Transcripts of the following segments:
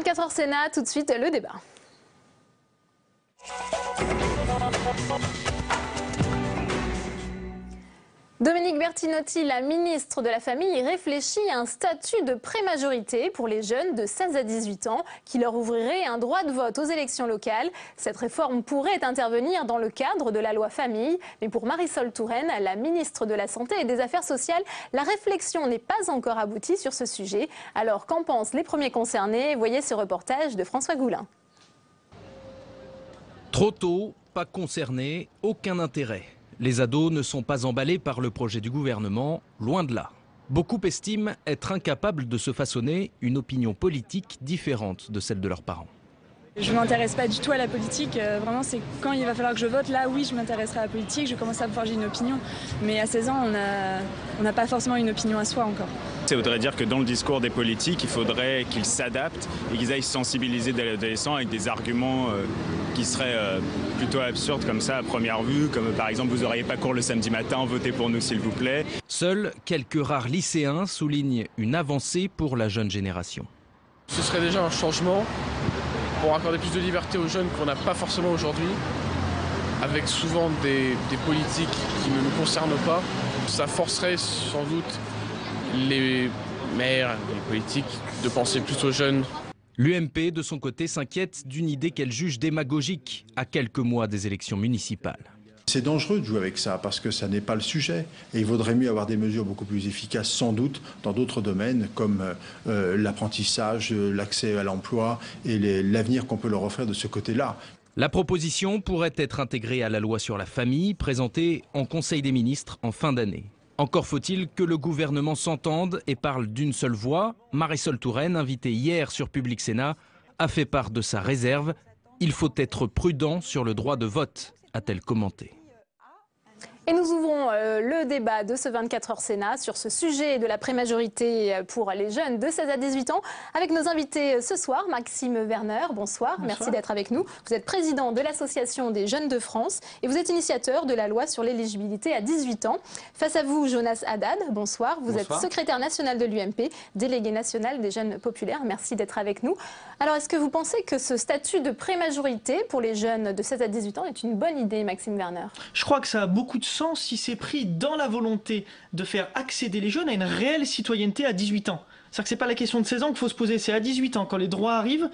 24h Sénat, tout de suite le débat. Dominique Bertinotti, la ministre de la Famille, réfléchit à un statut de prémajorité pour les jeunes de 16 à 18 ans qui leur ouvrirait un droit de vote aux élections locales. Cette réforme pourrait intervenir dans le cadre de la loi Famille. Mais pour Marisol Touraine, la ministre de la Santé et des Affaires sociales, la réflexion n'est pas encore aboutie sur ce sujet. Alors qu'en pensent les premiers concernés? Voyez ce reportage de François Goulin. Trop tôt, pas concerné, aucun intérêt. Les ados ne sont pas emballés par le projet du gouvernement, loin de là. Beaucoup estiment être incapables de se façonner une opinion politique différente de celle de leurs parents. Je ne m'intéresse pas du tout à la politique, vraiment c'est quand il va falloir que je vote, là oui je m'intéresserai à la politique, je commence à me forger une opinion. Mais à 16 ans on n'a pas forcément une opinion à soi encore. Ça voudrait dire que dans le discours des politiques, il faudrait qu'ils s'adaptent et qu'ils aillent sensibiliser les adolescents avec des arguments qui seraient plutôt absurdes comme ça à première vue, comme par exemple vous n'auriez pas cours le samedi matin, votez pour nous s'il vous plaît. Seuls quelques rares lycéens soulignent une avancée pour la jeune génération. Ce serait déjà un changement pour accorder plus de liberté aux jeunes qu'on n'a pas forcément aujourd'hui, avec souvent des politiques qui ne nous concernent pas. Ça forcerait sans doute les maires, les politiques de penser plus aux jeunes. L'UMP, de son côté, s'inquiète d'une idée qu'elle juge démagogique à quelques mois des élections municipales. C'est dangereux de jouer avec ça parce que ça n'est pas le sujet. Et il vaudrait mieux avoir des mesures beaucoup plus efficaces, sans doute, dans d'autres domaines comme l'apprentissage, l'accès à l'emploi et l'avenir qu'on peut leur offrir de ce côté-là. La proposition pourrait être intégrée à la loi sur la famille, présentée en Conseil des ministres en fin d'année. Encore faut-il que le gouvernement s'entende et parle d'une seule voix. Marisol Touraine, invitée hier sur Public Sénat, a fait part de sa réserve. Il faut être prudent sur le droit de vote, a-t-elle commenté. Et nous ouvrons le débat de ce 24h Sénat sur ce sujet de la prémajorité pour les jeunes de 16 à 18 ans avec nos invités ce soir. Maxime Werner, bonsoir. Merci d'être avec nous. Vous êtes président de l'Association des jeunes de France et vous êtes initiateur de la loi sur l'éligibilité à 18 ans. Face à vous, Jonas Haddad, bonsoir. Vous êtes secrétaire national de l'UMP, délégué national des jeunes populaires. Merci d'être avec nous. Alors, est-ce que vous pensez que ce statut de prémajorité pour les jeunes de 16 à 18 ans est une bonne idée, Maxime Werner? Je crois que ça a beaucoup de sens si c'est pris dans la volonté de faire accéder les jeunes à une réelle citoyenneté à 18 ans. C'est-à-dire que ce n'est pas la question de 16 ans qu'il faut se poser, c'est à 18 ans, quand les droits arrivent,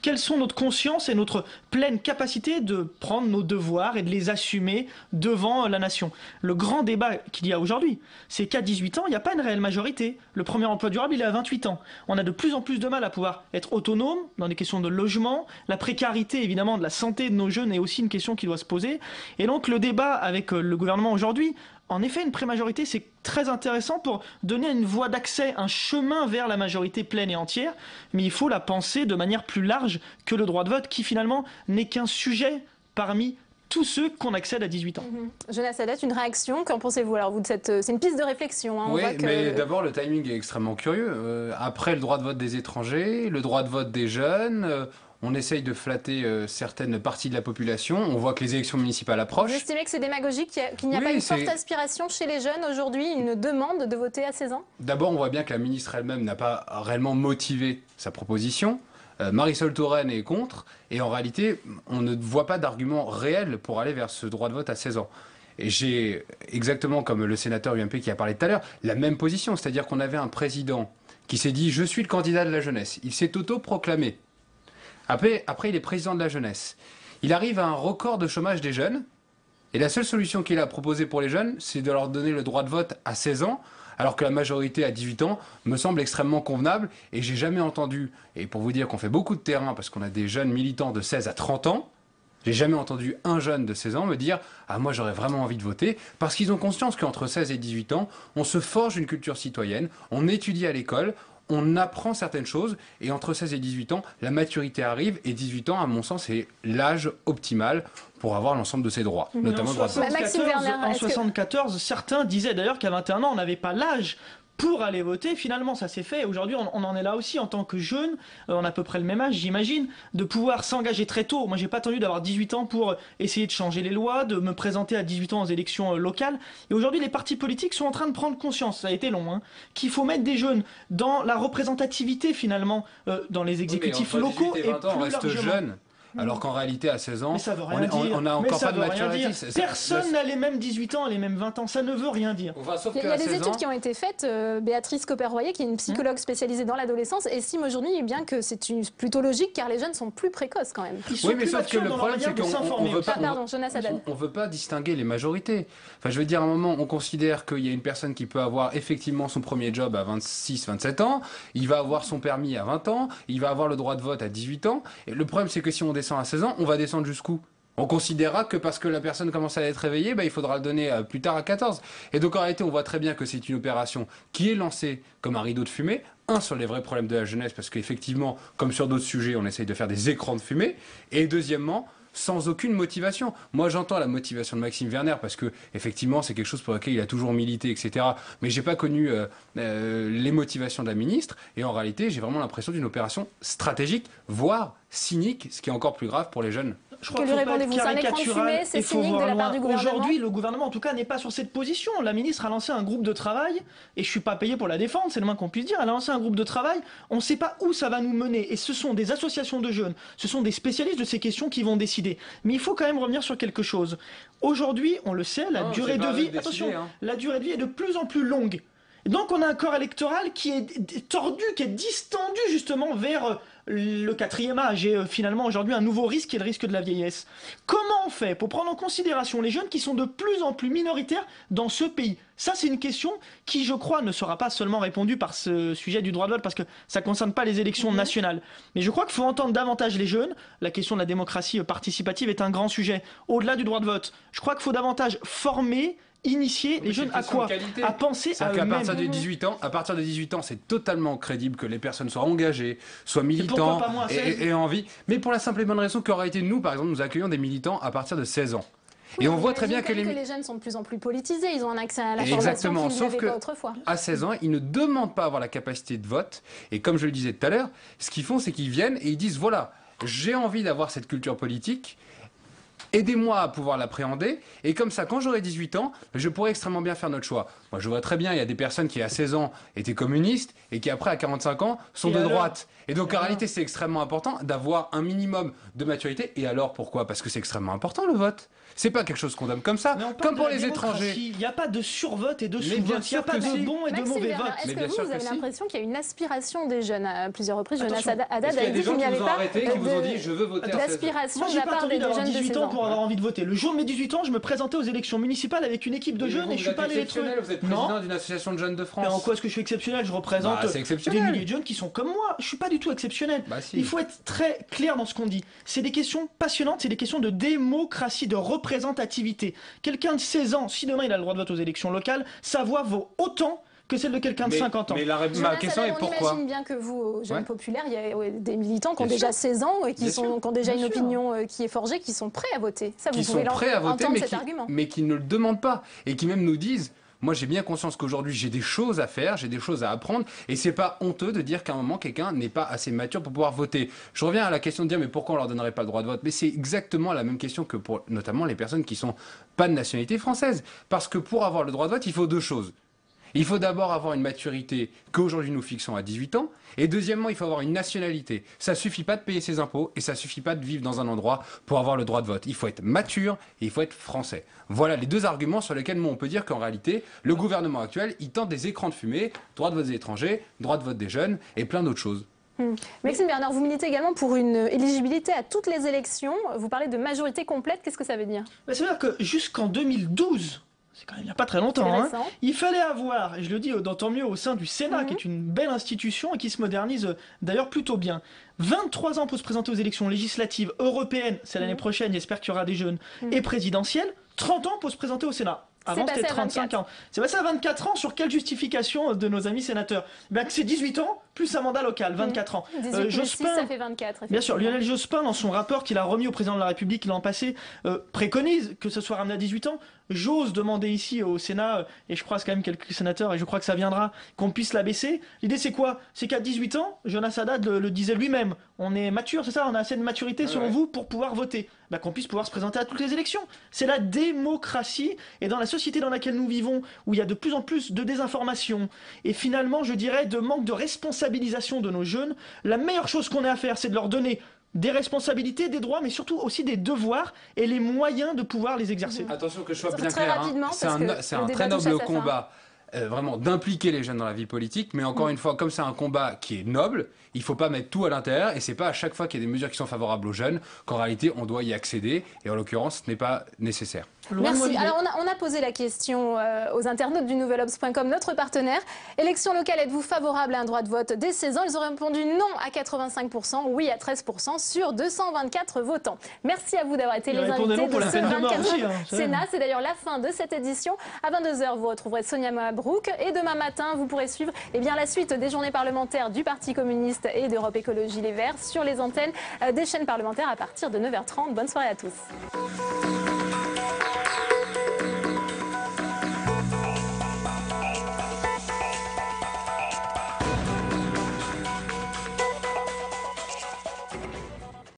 quelles sont notre conscience et notre pleine capacité de prendre nos devoirs et de les assumer devant la nation. Le grand débat qu'il y a aujourd'hui, c'est qu'à 18 ans, il n'y a pas une réelle majorité. Le premier emploi durable, il est à 28 ans. On a de plus en plus de mal à pouvoir être autonome dans des questions de logement. La précarité, évidemment, de la santé de nos jeunes est aussi une question qui doit se poser. Et donc, le débat avec le gouvernement aujourd'hui, en effet, une prémajorité, c'est très intéressant pour donner une voie d'accès, un chemin vers la majorité pleine et entière. Mais il faut la penser de manière plus large que le droit de vote, qui finalement n'est qu'un sujet parmi tous ceux qu'on accède à 18 ans. Jonas Haddad, une réaction, qu'en pensez-vous? Alors, c'est une piste de réflexion. Hein, oui, mais d'abord, le timing est extrêmement curieux. Après le droit de vote des étrangers, le droit de vote des jeunes... On essaye de flatter certaines parties de la population. On voit que les élections municipales approchent. Vous estimez que c'est démagogique, qu'il n'y a pas une forte aspiration chez les jeunes aujourd'hui, une demande de voter à 16 ans? D'abord, on voit bien que la ministre elle-même n'a pas réellement motivé sa proposition. Marisol Touraine est contre. Et en réalité, on ne voit pas d'argument réel pour aller vers ce droit de vote à 16 ans. Et j'ai, exactement comme le sénateur UMP qui a parlé tout à l'heure, la même position. C'est-à-dire qu'on avait un président qui s'est dit « Je suis le candidat de la jeunesse ». Il s'est auto-proclamé. Après, il est président de la jeunesse. Il arrive à un record de chômage des jeunes. Et la seule solution qu'il a proposée pour les jeunes, c'est de leur donner le droit de vote à 16 ans, alors que la majorité à 18 ans me semble extrêmement convenable. Et j'ai jamais entendu, et pour vous dire qu'on fait beaucoup de terrain, parce qu'on a des jeunes militants de 16 à 30 ans, j'ai jamais entendu un jeune de 16 ans me dire « Ah, moi j'aurais vraiment envie de voter », parce qu'ils ont conscience qu'entre 16 et 18 ans, on se forge une culture citoyenne, on étudie à l'école, on apprend certaines choses, et entre 16 et 18 ans, la maturité arrive, et 18 ans, à mon sens, c'est l'âge optimal pour avoir l'ensemble de ses droits, notamment le droit de vote. En 1974, certains disaient d'ailleurs qu'à 21 ans, on n'avait pas l'âge pour aller voter. Finalement, ça s'est fait. Aujourd'hui, on en est là aussi en tant que jeune, on a à peu près le même âge, j'imagine, de pouvoir s'engager très tôt. Moi, j'ai pas attendu d'avoir 18 ans pour essayer de changer les lois, de me présenter à 18 ans aux élections locales. Et aujourd'hui, les partis politiques sont en train de prendre conscience, ça a été long, hein, qu'il faut mettre des jeunes dans la représentativité, finalement, dans les exécutifs locaux. Et 20 ans, on reste jeune. Alors qu'en réalité, à 16 ans, on n'a encore pas de maturité. Personne n'a les mêmes 18 ans et les mêmes 20 ans. Ça ne veut rien dire. Il y a des études qui ont été faites. Béatrice Copper-Royer, qui est une psychologue spécialisée dans l'adolescence, estime aujourd'hui bien que c'est plutôt logique car les jeunes sont plus précoces quand même. Oui, mais sauf que le problème, c'est qu'on ne veut pas distinguer les majorités. Enfin, je veux dire, à un moment, on considère qu'il y a une personne qui peut avoir effectivement son premier job à 26, 27 ans, il va avoir son permis à 20 ans, il va avoir le droit de vote à 18 ans. Et le problème, c'est que si on descend à 16 ans, on va descendre jusqu'où? On considérera que parce que la personne commence à être réveillée, il faudra le donner plus tard à 14. Et donc en réalité, on voit très bien que c'est une opération qui est lancée comme un rideau de fumée. Sur les vrais problèmes de la jeunesse, parce qu'effectivement, comme sur d'autres sujets, on essaye de faire des écrans de fumée. Et deuxièmement, sans aucune motivation. Moi, j'entends la motivation de Maxime Werner parce que effectivement, c'est quelque chose pour lequel il a toujours milité, etc. Mais j'ai pas connu les motivations de la ministre. Et en réalité, j'ai vraiment l'impression d'une opération stratégique, voire cynique, ce qui est encore plus grave pour les jeunes. Je crois qu'il faut pas être caricatural, il faut voir loin. Aujourd'hui, le gouvernement, en tout cas, n'est pas sur cette position. La ministre a lancé un groupe de travail, et je suis pas payé pour la défendre, c'est le moins qu'on puisse dire. Elle a lancé un groupe de travail, on ne sait pas où ça va nous mener. Et ce sont des associations de jeunes, ce sont des spécialistes de ces questions qui vont décider. Mais il faut quand même revenir sur quelque chose. Aujourd'hui, on le sait, la durée de vie, la durée de vie est de plus en plus longue. Donc on a un corps électoral qui est tordu, qui est distendu justement vers le 4e âge et finalement aujourd'hui un nouveau risque qui est le risque de la vieillesse. Comment on fait pour prendre en considération les jeunes qui sont de plus en plus minoritaires dans ce pays? Ça, c'est une question qui, je crois, ne sera pas seulement répondue par ce sujet du droit de vote parce que ça ne concerne pas les élections nationales. Mais je crois qu'il faut entendre davantage les jeunes. La question de la démocratie participative est un grand sujet. Au-delà du droit de vote, je crois qu'il faut davantage former, initier les jeunes à quoi? À penser à eux-mêmes. À partir de 18 ans, c'est totalement crédible que les personnes soient engagées, soient militants et envie. Mais pour la simple et bonne raison qu'en réalité, nous, par exemple, nous accueillons des militants à partir de 16 ans. Oui, et on voit très bien que les jeunes sont de plus en plus politisés, ils ont un accès à la formation qu'ils n'avaient pas autrefois. À 16 ans, ils ne demandent pas à avoir la capacité de vote. Et comme je le disais tout à l'heure, ce qu'ils font, c'est qu'ils viennent et ils disent, voilà, j'ai envie d'avoir cette culture politique. Aidez-moi à pouvoir l'appréhender, et comme ça, quand j'aurai 18 ans, je pourrai extrêmement bien faire notre choix. Moi, je vois très bien, il y a des personnes qui, à 16 ans, étaient communistes, et qui, après, à 45 ans, sont de droite. Et donc, en réalité, c'est extrêmement important d'avoir un minimum de maturité. Et alors, pourquoi? Parce que c'est extrêmement important, le vote. C'est pas quelque chose qu'on donne comme ça, comme pour les étrangers. Il n'y a pas de survote et de sous-vote, il n'y a pas de bon et de mauvais vote. Est-ce que vous avez l'impression qu'il y a une aspiration des jeunes à plusieurs reprises? Jonas Haddad a dit qu'il n'y avait pas d'aspiration de la part des jeunes de 18 ans pour avoir envie de voter. Le jour de mes 18 ans, je me présentais aux élections municipales avec une équipe de jeunes et je suis pas allé les trouver. Vous êtes président d'une association de jeunes de France. Mais en quoi est-ce que je suis exceptionnel? Je représente des milliers de jeunes qui sont comme moi. Je suis pas du tout exceptionnel. Il faut être très clair dans ce qu'on dit. C'est des questions passionnantes, c'est des questions de démocratie, de représentativité. Quelqu'un de 16 ans, si demain il a le droit de vote aux élections locales, sa voix vaut autant que celle de quelqu'un de 50 ans. Mais ma question est pourquoi? On imagine bien que vous, jeunes populaires, il y a des militants qui ont déjà 16 ans et qui ont déjà une opinion qui est forgée, qui sont prêts à voter. Ça, vous pouvez entendre cet argument. Mais qui ne le demandent pas et qui même nous disent... Moi, j'ai bien conscience qu'aujourd'hui, j'ai des choses à faire, j'ai des choses à apprendre, et c'est pas honteux de dire qu'à un moment, quelqu'un n'est pas assez mature pour pouvoir voter. Je reviens à la question de dire, mais pourquoi on leur donnerait pas le droit de vote? Mais c'est exactement la même question que pour notamment les personnes qui sont pas de nationalité française. Parce que pour avoir le droit de vote, il faut deux choses. Il faut d'abord avoir une maturité qu'aujourd'hui nous fixons à 18 ans. Et deuxièmement, il faut avoir une nationalité. Ça suffit pas de payer ses impôts et ça suffit pas de vivre dans un endroit pour avoir le droit de vote. Il faut être mature et il faut être français. Voilà les deux arguments sur lesquels on peut dire qu'en réalité, le gouvernement actuel, il tente des écrans de fumée, droit de vote des étrangers, droit de vote des jeunes et plein d'autres choses. Maxime Werner, vous militez également pour une éligibilité à toutes les élections. Vous parlez de majorité complète, qu'est-ce que ça veut dire? Ça veut dire que jusqu'en 2012... c'est quand même il n'y a pas très longtemps, hein. Il fallait avoir, et je le dis d'autant mieux au sein du Sénat, qui est une belle institution et qui se modernise d'ailleurs plutôt bien, 23 ans pour se présenter aux élections législatives européennes, c'est l'année prochaine, j'espère qu'il y aura des jeunes, et présidentielles, 30 ans pour se présenter au Sénat. Avant, c'était 35 ans. C'est passé à 24 ans. Sur quelle justification de nos amis sénateurs? Que c'est 18 ans plus un mandat local, 24 ans. 18 plus 6, Jospin, ça fait 24. bien sûr, Lionel Jospin, dans son rapport qu'il a remis au président de la République l'an passé, préconise que ce soit ramené à 18 ans. J'ose demander ici au Sénat, et je croise quand même quelques sénateurs, et je crois que ça viendra, qu'on puisse l'abaisser. L'idée c'est quoi? C'est qu'à 18 ans, Jonas Haddad le disait lui-même, on est mature, c'est ça? On a assez de maturité selon vous pour pouvoir voter. Bah, qu'on puisse pouvoir se présenter à toutes les élections. C'est la démocratie, et dans la société dans laquelle nous vivons, où il y a de plus en plus de désinformation, et finalement je dirais de manque de responsabilisation de nos jeunes, la meilleure chose qu'on ait à faire, c'est de leur donner des responsabilités, des droits, mais surtout aussi des devoirs et les moyens de pouvoir les exercer. Attention que je sois bien Très clair, rapidement, c'est parce que un le très débat touche à noble sa fin. combat. Vraiment d'impliquer les jeunes dans la vie politique, mais encore une fois, comme c'est un combat qui est noble, il ne faut pas mettre tout à l'intérieur, et c'est pas à chaque fois qu'il y a des mesures qui sont favorables aux jeunes qu'en réalité on doit y accéder, et en l'occurrence ce n'est pas nécessaire. Merci. Alors on a posé la question aux internautes du nouvelobs.com, notre partenaire. Élection locale, êtes-vous favorable à un droit de vote dès 16 ans? Ils ont répondu non à 85%, oui à 13% sur 224 votants. Merci à vous d'avoir été les invités de ce 24 Sénat. C'est d'ailleurs la fin de cette édition. À 22h, vous retrouverez Sonia Mabrouk. Et demain matin, vous pourrez suivre la suite des journées parlementaires du Parti communiste et d'Europe Écologie Les Verts sur les antennes des chaînes parlementaires à partir de 9h30. Bonne soirée à tous.